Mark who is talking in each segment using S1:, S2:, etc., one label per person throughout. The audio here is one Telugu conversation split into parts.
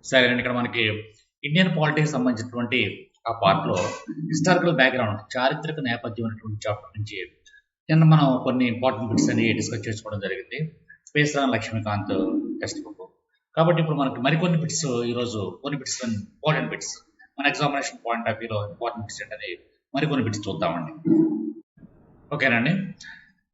S1: సరేనండి. ఇక్కడ మనకి ఇండియన్ పాలిటిక్స్ సంబంధించినటువంటి ఆ పార్ట్‌లో హిస్టారికల్ బ్యాక్‌గ్రౌండ్ చారిత్రక నేపథ్యం అనేటువంటి చాప్టర్ నుంచి నిన్న మనం కొన్ని ఇంపార్టెంట్ బిట్స్ అని డిస్కస్ చేసుకోవడం జరిగింది. పేసరాని లక్ష్మీకాంత్ టెక్స్ట్ బుక్. కాబట్టి ఇప్పుడు మనకి మరికొన్ని బిట్స్ ఈరోజు కొన్ని బిట్స్ ఇంపార్టెంట్ బిట్స్ మన ఎగ్జామినేషన్ పాయింట్ ఆఫ్ వ్యూలో ఇంపార్టెంట్ బిట్స్ ఏంటని మరికొన్ని బిట్స్ చూద్దామండి. ఓకేనండి.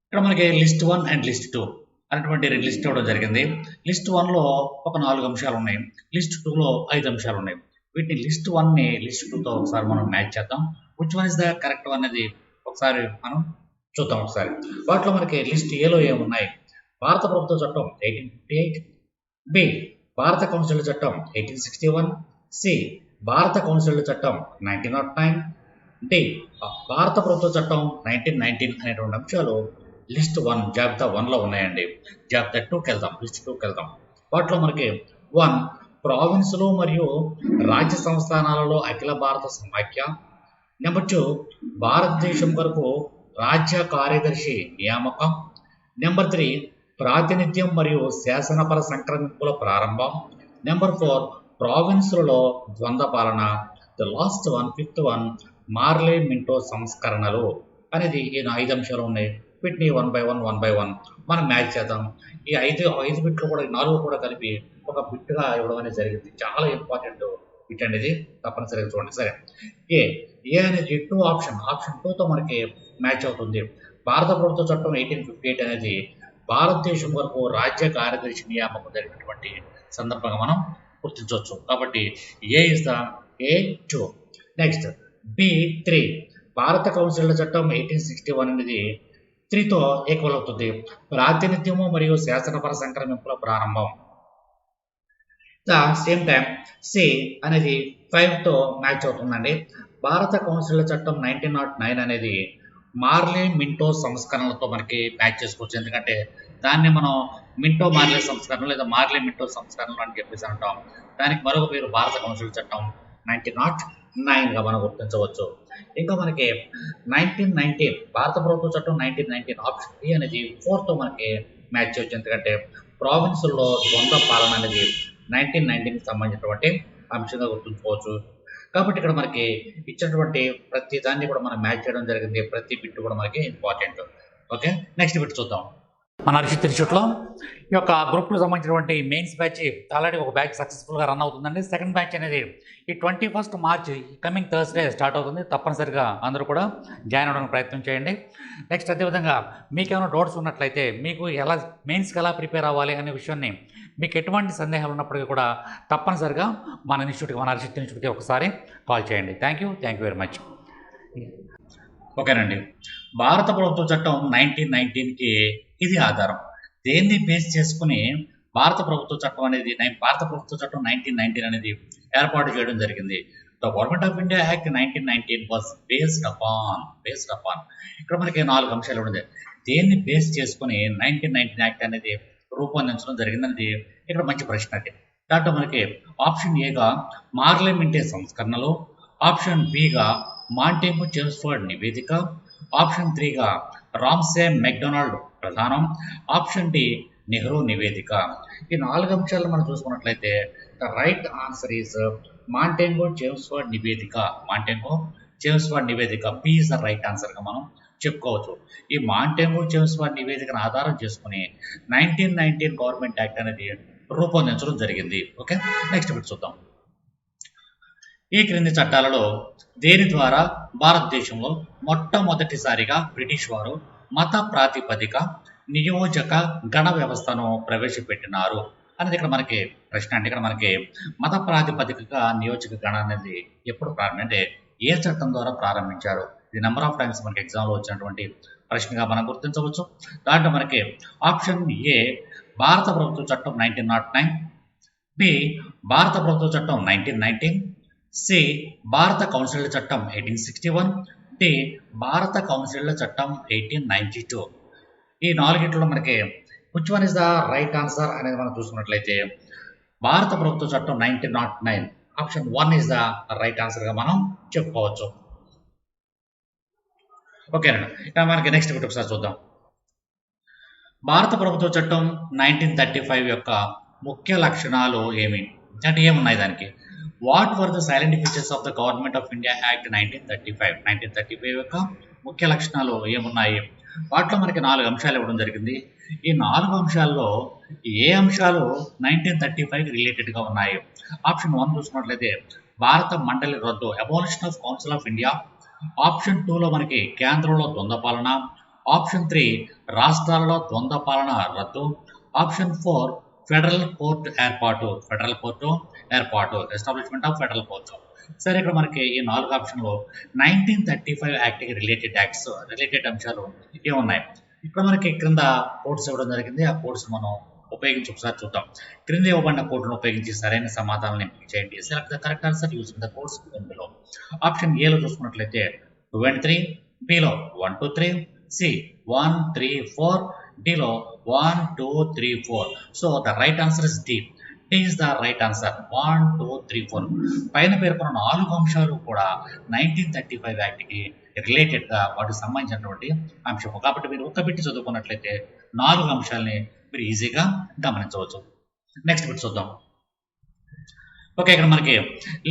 S1: ఇక్కడ మనకి లిస్ట్ 1 అండ్ లిస్ట్ 2 అనేటువంటి లిస్ట్ ఇవ్వడం జరిగింది. లిస్ట్ 1లో ఒక 4 అంశాలు ఉన్నాయి. లిస్ట్ 2లో 5 అంశాలు ఉన్నాయి. వీటిని లిస్ట్ 1ని లిస్ట్ 2తో ఒకసారి మనం మ్యాచ్ చేద్దాం. Which one is the correct one అనేది ఒకసారి మనం చూద్దాం ఒకసారి. వాటిలో మనకి లిస్ట్ ఏలో ఏమున్నాయి? భారత ప్రభుత్వ చట్టం 1858, బి భారత కౌన్సిల్ చట్టం 1861, సి భారత కౌన్సిల్ చట్టం 1909, డి భారత ప్రభుత్వ చట్టం 1919 అనేటువంటి అంశాలు లిస్ట్ 1 జాబితా 1లో ఉన్నాయండి. జాబితా 2కి వెళ్దాం, లిస్ట్ 2కి వెళ్దాం. వాటిలో మనకి 1 ప్రావిన్సులు మరియు రాజ్య సంస్థానాలలో అఖిల భారత సమాఖ్య. నెంబర్ 2 భారతదేశం వరకు రాజ్య కార్యదర్శి నియామకం. నెంబర్ 3 ప్రాతినిధ్యం మరియు శాసనపర సంక్రమింపుల ప్రారంభం. నెంబర్ 4 ప్రావిన్సులలో ద్వంద్వ పాలన. The last one, 5th one మార్లే Minto సంస్కరణలు అనేది ఈ 5 అంశాలు ఉన్నాయి. వీటిని 1 by 1 మనం మ్యాచ్ చేద్దాం. ఈ ఐదు బిట్లు కూడా 4 కూడా కలిపి ఒక బిట్గా ఇవ్వడం అనేది జరిగింది. చాలా ఇంపార్టెంట్ బిట్ అనేది తప్పనిసరిగా చూడండి. సరే, ఏ అనేది 2 ఆప్షన్ 2తో మనకి మ్యాచ్ అవుతుంది. భారత ప్రభుత్వ చట్టం 1858 అనేది భారతదేశం వరకు రాజ్య కార్యదర్శి నియామకం జరిగినటువంటి సందర్భంగా మనం గుర్తించవచ్చు. కాబట్టి A is the A2. Next B3 భారత కౌన్సిల్ చట్టం 1861 అనేది 3తో ఈక్వల్ అవుతుంది. ప్రాతినిధ్యము మరియు శాసనపర సంక్రమింపుల ప్రారంభం. ద సేమ్ టైం సి అనేది 5తో మ్యాచ్ అవుతుందండి. భారత కౌన్సిల్ చట్టం 1909 అనేది మార్లే మింటో సంస్కరణలతో మనకి మ్యాచ్ చేసుకోవచ్చు. ఎందుకంటే దాన్ని మనం మింటో మార్లే సంస్కరణ లేదా మార్లే మింటో సంస్కరణలు అని చెప్పేసి అంటాం. దానికి మరొక పేరు భారత కౌన్సిల్ చట్టం 1909గా మనం గుర్తించవచ్చు. ఇంకా మనకి 1919 భారత ప్రభుత్వ చట్టం 1919 ఆప్షన్ బి అనేది 4తో మనకి మ్యాచ్ చేయవచ్చు. ఎందుకంటే ప్రావిన్సుల్లో ద్వంద్వ పాలన అనేది 1919కి సంబంధించినటువంటి అంశంగా గుర్తుంచుకోవచ్చు. కాబట్టి ఇక్కడ మనకి ఇచ్చినటువంటి ప్రతి దాన్ని కూడా మనం మ్యాచ్ చేయడం జరిగింది. ప్రతి బిట్ కూడా మనకి ఇంపార్టెంట్. ఓకే, నెక్స్ట్ బిట్ చూద్దాం. మన అరిషిత్ ఇన్స్టిట్యూట్లో ఈ యొక్క గ్రూప్కి సంబంధించినటువంటి మెయిన్స్ బ్యాచ్ ఆల్రెడీ ఒక బ్యాచ్ సక్సెస్ఫుల్గా రన్ అవుతుందండి. సెకండ్ బ్యాచ్ అనేది ఈ 21st March coming Thursday start అవుతుంది. తప్పనిసరిగా అందరూ కూడా జాయిన్ అవ్వడానికి ప్రయత్నం చేయండి. నెక్స్ట్ అదేవిధంగా మీకు ఏమైనా డౌట్స్ ఉన్నట్లయితే మీకు ఎలా మెయిన్స్కి ఎలా ప్రిపేర్ అవ్వాలి అనే విషయాన్ని మీకు ఎటువంటి సందేహాలు ఉన్నప్పటికీ కూడా తప్పనిసరిగా మన ఇన్స్టిట్యూట్కి మన అరిషిత్ ఇన్స్టిట్యూట్కి ఒకసారి కాల్ చేయండి. Thank you very much. ఓకేనండి. భారత ప్రభుత్వ చట్టం 1919కి ఇది ఆధారం. దేన్ని బేస్ చేసుకుని భారత ప్రభుత్వ చట్టం అనేది భారత ప్రభుత్వ చట్టం 1919 అనేది ఏర్పాటు చేయడం జరిగింది. The government of India act 1919 was based upon ఇక్కడ మనకి 4 అంశాలు ఉంది. దేన్ని బేస్ చేసుకుని 1919 యాక్ట్ అనేది రూపొందించడం జరిగింది అనేది ఇక్కడ మంచి ప్రశ్న అది. దాంట్లో మనకి ఆప్షన్ ఏగా మార్లే సంస్కరణలు, ఆప్షన్ బిగా మాంటేగు చెమ్స్ఫోర్డ్ నివేదిక, ఆప్షన్ 3గా రామ్సే మెక్డొనాల్డ్ ప్రధానం, ఆప్షన్ డి నెహ్రూ నివేదిక. ఈ 4 అంశాలను మనం చూసుకున్నట్లయితే the right answer is Montagu Chelmsford నివేదిక. బి ఇస్ ద రైట్ ఆన్సర్గా మనం చెప్పుకోవచ్చు. ఈ మాంటేగు చెమ్స్ఫోర్డ్ నివేదికను ఆధారం చేసుకుని 1919 గవర్నమెంట్ యాక్ట్ అనేది రూపొందించడం జరిగింది. ఓకే, నెక్స్ట్ బిట్ చూద్దాం. ఈ క్రింది చట్టాలలో దేని ద్వారా భారతదేశంలో మొట్టమొదటిసారిగా బ్రిటిష్ వారు మత ప్రాతిపదిక నియోజక గణ వ్యవస్థను ప్రవేశపెట్టినారు అనేది ఇక్కడ మనకి ప్రశ్న అండి. ఇక్కడ మనకి మత ప్రాతిపదికగా నియోజక గణ అనేది ఎప్పుడు అంటే ఏ చట్టం ద్వారా ప్రారంభించారు? ఇది నెంబర్ ఆఫ్ టైమ్స్ మనకి ఎగ్జామ్లో వచ్చినటువంటి ప్రశ్నగా మనం గుర్తించవచ్చు. దాంట్లో మనకి ఆప్షన్ ఏ భారత ప్రభుత్వ చట్టం 1909, బి భారత ప్రభుత్వ చట్టం 1919, సి భారత కౌన్సిల్ చట్టం 1861, డి భారత కౌన్సిల్ చట్టం 1892. ఈ 4 మనకి which one is the right answer అనేది మనం చూసుకున్నట్లయితే భారత ప్రభుత్వ చట్టం 1909 ఆప్షన్ 1 ఇస్ ద రైట్ ఆన్సర్గా మనం చెప్పుకోవచ్చు. ఓకేనండి, ఇక మనకి నెక్స్ట్ బిట్ ఒకసారి చూద్దాం. భారత ప్రభుత్వ చట్టం 1935 యొక్క ముఖ్య లక్షణాలు ఏమి? అంటే ఏమున్నాయి దానికి? What were the silent features of the government of India act 1935 యొక్క ముఖ్య లక్షణాలు ఏమున్నాయి? వాటిలో మనకి 4 అంశాలు ఇవ్వడం జరిగింది. ఈ 4 అంశాల్లో ఏ అంశాలు 1935కి రిలేటెడ్గా ఉన్నాయి? ఆప్షన్ 1 చూసుకున్నట్లయితే భారత మండలి రద్దు, abolition of council of India. Option 2లో మనకి కేంద్రంలో ద్వంద్వ పాలన. ఆప్షన్ 3 రాష్ట్రాలలో ద్వంద్వ పాలన రద్దు. ఆప్షన్ 4 ఫెడరల్ కోర్టు ఏర్పాటు, ఎస్టాబ్లిష్మెంట్ ఆఫ్ ఫెడరల్ కోర్టు. సరే, ఇక్కడ మనకి ఈ 4 ఆప్షన్లో 1935 యాక్ట్కి రిలేటెడ్ అంశాలు ఏమున్నాయి? ఇక్కడ మనకి క్రింద కోడ్స్ ఇవ్వడం జరిగింది. ఆ కోడ్స్ మనం ఉపయోగించి ఒకసారి చూద్దాం. క్రింద ఇవ్వబడిన కోడ్లను ఉపయోగించి సరైన సమాధానాలను ఎంపిక చేయండి. Select the correct answer using the codes below. Option ఏలో చూసుకున్నట్లయితే 2 and 3, బిలో 1 to 3, సి 1 3 4, డిలో 1 2 3 4. So the right answer is D. D is the right answer. 1 2 3 4 పైన పేర్కొన్న 4 అంశాలు కూడా 1935 యాక్ట్కి రిలేటెడ్గా వాటికి సంబంధించినటువంటి అంశము. కాబట్టి మీరు ఒక్కబిట్టి చదువుకున్నట్లయితే 4 అంశాలని మీరు ఈజీగా గమనించవచ్చు. నెక్స్ట్ బిట్ చూద్దాం. ఓకే, ఇక్కడ మనకి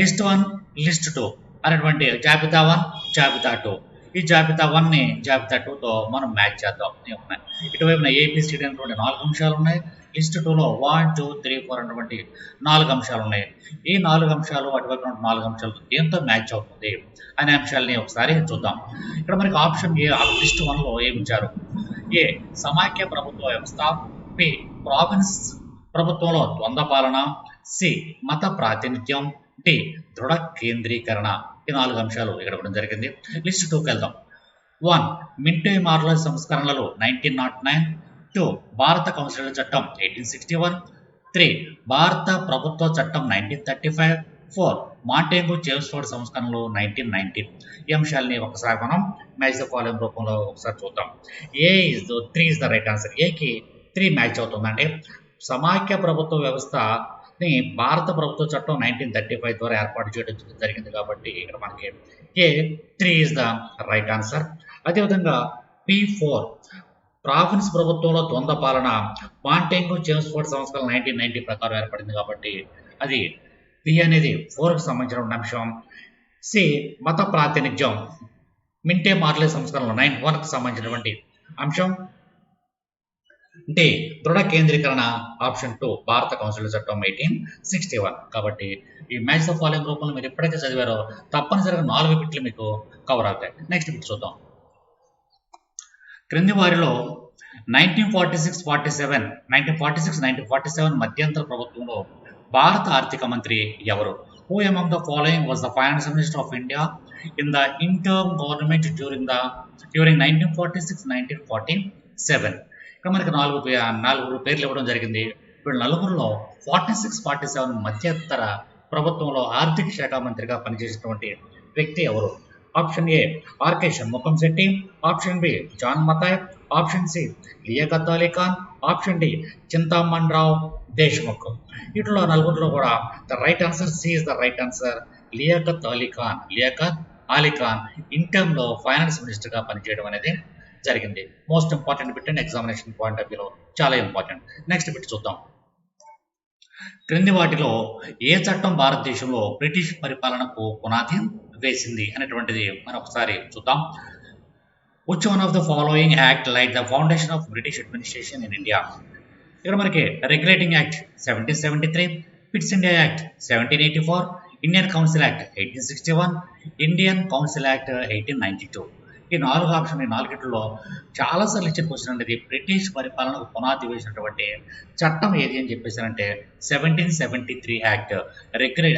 S1: లిస్ట్ 1, లిస్ట్ 2 అనేటువంటి జాబితా 1, జాబితా 2. ఈ జాబితా 1ని జాబితా 2తో మనం మ్యాచ్ చేద్దాం. ఏమున్నాయి? ఇటువైపున ఏబిసిడి అనేటువంటి 4 అంశాలు ఉన్నాయి. లిస్ట్ 2లో 1 2 3 4 అనేటువంటి 4 అంశాలు ఉన్నాయి. ఈ 4 అంశాలు అటువైపు 4 అంశాలు దేంతో మ్యాచ్ అవుతుంది అనే అంశాలని ఒకసారి చూద్దాం. ఇక్కడ మనకి ఆప్షన్ ఏ, లిస్ట్ 1లో ఏమి ఇచ్చారు? ఏ సమాఖ్య ప్రభుత్వ వ్యవస్థ, బి ప్రావిన్స్ ప్రభుత్వంలో ద్వంద్వ పాలన, సి మత ప్రాతినిధ్యం, డి దృఢ కేంద్రీకరణ. ఈ 4 అంశాలు ఇక్కడ ఇవ్వడం జరిగింది. లిస్ట్ 2కి వెళ్దాం. 1 మింటో మార్లర్ సంస్కరణలు 1909, 2 భారత కౌన్సిల్ చట్టం 1861, 3 భారత ప్రభుత్వ చట్టం 1935, 4 మాంటేగు చేమ్స్ఫోర్డ్ సంస్కరణలు 1919. ఈ అంశాలని ఒకసారి మనం మ్యాచ్ ద ఫాలోయింగ్ రూపంలో ఒకసారి చూద్దాం. Three is the right answer. ఏకి 3 మ్యాచ్ అవుతుందంటే సమాఖ్య ప్రభుత్వ వ్యవస్థని భారత ప్రభుత్వ చట్టం 1935 ద్వారా ఏర్పాటు చేయడం జరిగింది. కాబట్టి ఇక్కడ మనకి A3 is the right answer. అదేవిధంగా P4 ప్రావిన్స్ ప్రభుత్వంలో ద్వంద్వ పాలన మాంటేగు చేమ్స్ఫోర్డ్ సంస్కరణ 1990 ప్రకారం ఏర్పడింది. కాబట్టి అది P అనేది 4కి సంబంధించిన అంశం. సి మత ప్రాతినిధ్యం మింటే మార్లే సంస్కరణలు 91కి సంబంధించినటువంటి అంశం. అంటే దృఢ కేంద్రీకరణ ఆప్షన్ 2 భారత కౌన్సిల్ చట్టం 1861. కాబట్టి ఈ మ్యాచ్ ద ఫాలోయింగ్ రూపంలో మీరు ఎప్పుడైతే చదివారో తప్పనిసరిగా 4 బిట్లు మీకు కవర్ అవుతాయి. నెక్స్ట్ బిట్ చూద్దాం. క్రింది వారిలో 1946-47 మధ్యంతర ప్రభుత్వంలో భారత ఆర్థిక మంత్రి ఎవరు? Who among the following was the finance minister of India in the interim government during 1946-1947? ఇక్కడ మనకి 4 పేర్లు ఇవ్వడం జరిగింది. వీళ్ళు నలుగురిలో 46-47 మధ్యంతర ప్రభుత్వంలో ఆర్థిక శాఖ మంత్రిగా పనిచేసినటువంటి వ్యక్తి ఎవరు? Option A R K Shanmukham Chetty, option B John Mathai, option C Liaquat Ali Khan, option D Chintamani Rao Deshmukh. వీటిలో నలుగురిలో కూడా the right answer C is the right answer. Liaquat Ali Khan ఇంటర్మ్లో ఫైనాన్స్ మినిస్టర్గా పనిచేయడం అనేది జరిగింది. Most important bit and examination point of వ్యూలో చాలా ఇంపార్టెంట్. నెక్స్ట్ బిట్ చూద్దాం. క్రింది వాటిలో ఏ చట్టం భారతదేశంలో బ్రిటిష్ పరిపాలనకు పునాది వేసింది అనేటువంటిది మనం ఒకసారి చూద్దాం. Which one of the following act like the foundation of British administration in India? ఇక్కడ మనకి regulating act 1773, pits India act 1784, Indian council act 1861, Indian council act 1892. ఈ 4 ఆప్షన్, ఈ 4టిలో చాలాసార్లు ఇచ్చిన క్వశ్చన్ అనేది బ్రిటిష్ పరిపాలనకు పునాది వేసినటువంటి చట్టం ఏది అని చెప్పేసారంటే 1773 act.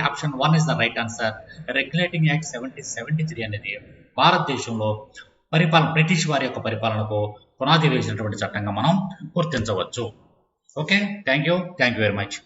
S1: Option 1 is the right answer. Regulating act 1773 అనేది భారతదేశంలో బ్రిటిష్ వారి యొక్క పరిపాలనకు పునాది వేసినటువంటి చట్టంగా మనం గుర్తించవచ్చు. Okay, thank you very much.